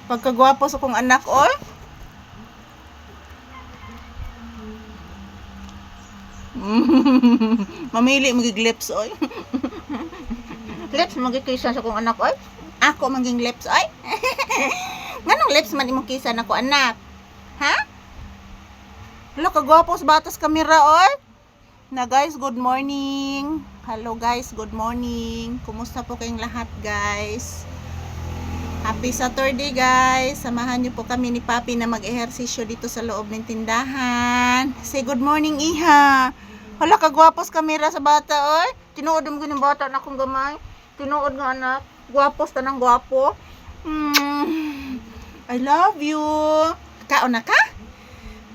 Pagkagwapo sa kong anak, oy. Mamili magig lips, oy. Lips magikisa sa kong anak, oy. Ako maging lips, oy. Nganong lips man imong kisa na ko anak? Ha? Hala, kagwapo sa batas kamera, oy. Na guys, good morning. Hello guys, good morning. Kumusta po kayong lahat, guys? Happy Saturday, guys. Samahan niyo po kami ni Papi na mag-ehersisyo dito sa loob ng tindahan. Say good morning, Iha. Hala, kagwapos kamera sa bata, oy. Tinuod mo ng bata na akong gamay. Tinuod nga anak. Gwapos tanang gwapo. I love you. Kaon na ka?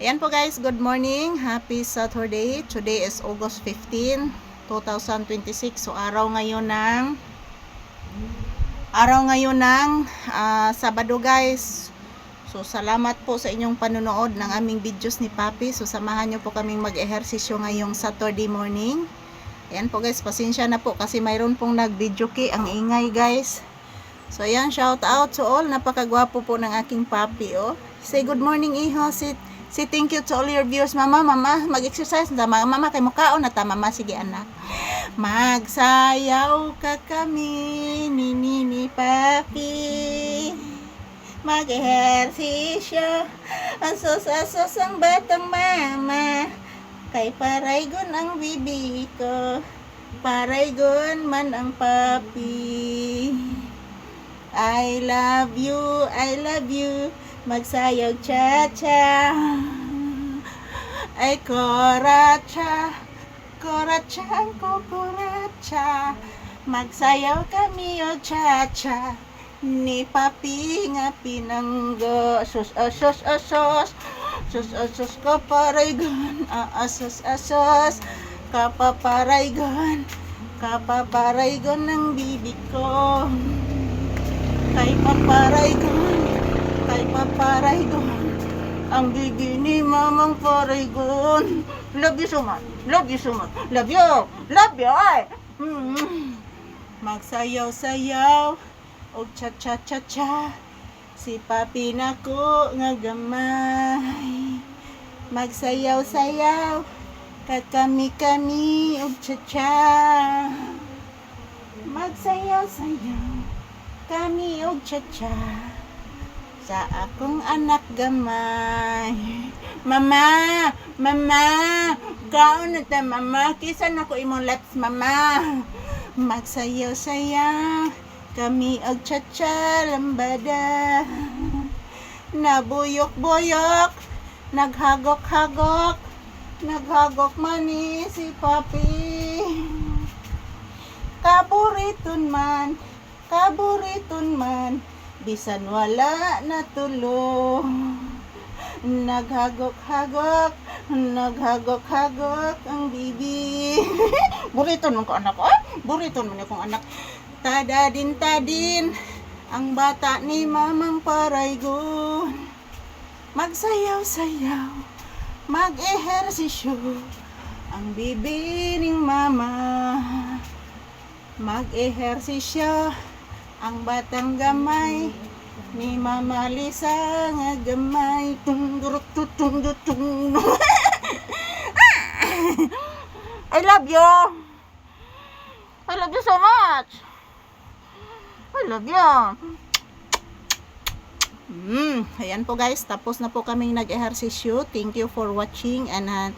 Ayan po guys, good morning. Happy Saturday. Today is August 15, 2026. So araw ngayon ng Sabado, guys. So salamat po sa inyong panonood ng aming videos ni Papi. So samahan nyo po kaming mag-ehersisyo ngayong Saturday morning. Ayan po guys, pasensya na po kasi mayroon pong nag-video key. Ang ingay, guys. So ayan, shout out to all. Napakagwapo po ng aking Papi, oh. Say good morning, Iho. Say thank you to all your viewers. Mama, mag-exercise na. Mama, kay mukhaon na ta. Mama, sige anak. Magsayaw ka kami ni Papi. Mag-ehersisyo. Asos ang batang mama. Kay paraygon ang bibi ko. Paraygon man ang Papi. I love you, I love you. Magsayaw cha-cha. Ay koracha. Koracha ang kokoracha. Magsayaw kami o cha-cha. Ni Papi nga pinanggo. Asos kaparaygon. Asos kapaparaygon. Kapaparaygon ng bibi ko. Kay paparaygon ang bibi ni mamang paraygon. Love you so much. Love you so much. Love you. Love you. Ay. Magsayaw-sayaw o cha-cha-cha-cha. Si Papi nako nga gamay. Magsayaw-sayaw kakami-kami o cha-cha. Magsayaw-sayaw kami og cha-cha sa akong anak gamay. Mama, kaon na ta mama, kisa na ko imong lips mama. Magsayaw-sayaw kami og cha-cha lambada. Nabuyok-buyok, naghagok-hagok, naghagok mani si Papi. Kaburiton man, bisan wala na tulo. Naghagok-hagok ang bibi. Buriton mo ko anak ko, buriton mo kong anak. Tadadin ang bata ni mamang paraygon. Magsayaw-sayaw, mag-ehersisyo ang bibi ning mama. Mag-ehersisyo ang batang gamay ni Mama Lisa nga gamay. I love you. I love you so much. I love you. Ayan po guys, tapos na po kaming nag-ehersisyo. Thank you for watching and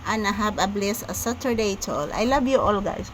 have a blessed Saturday to all. I love you all guys.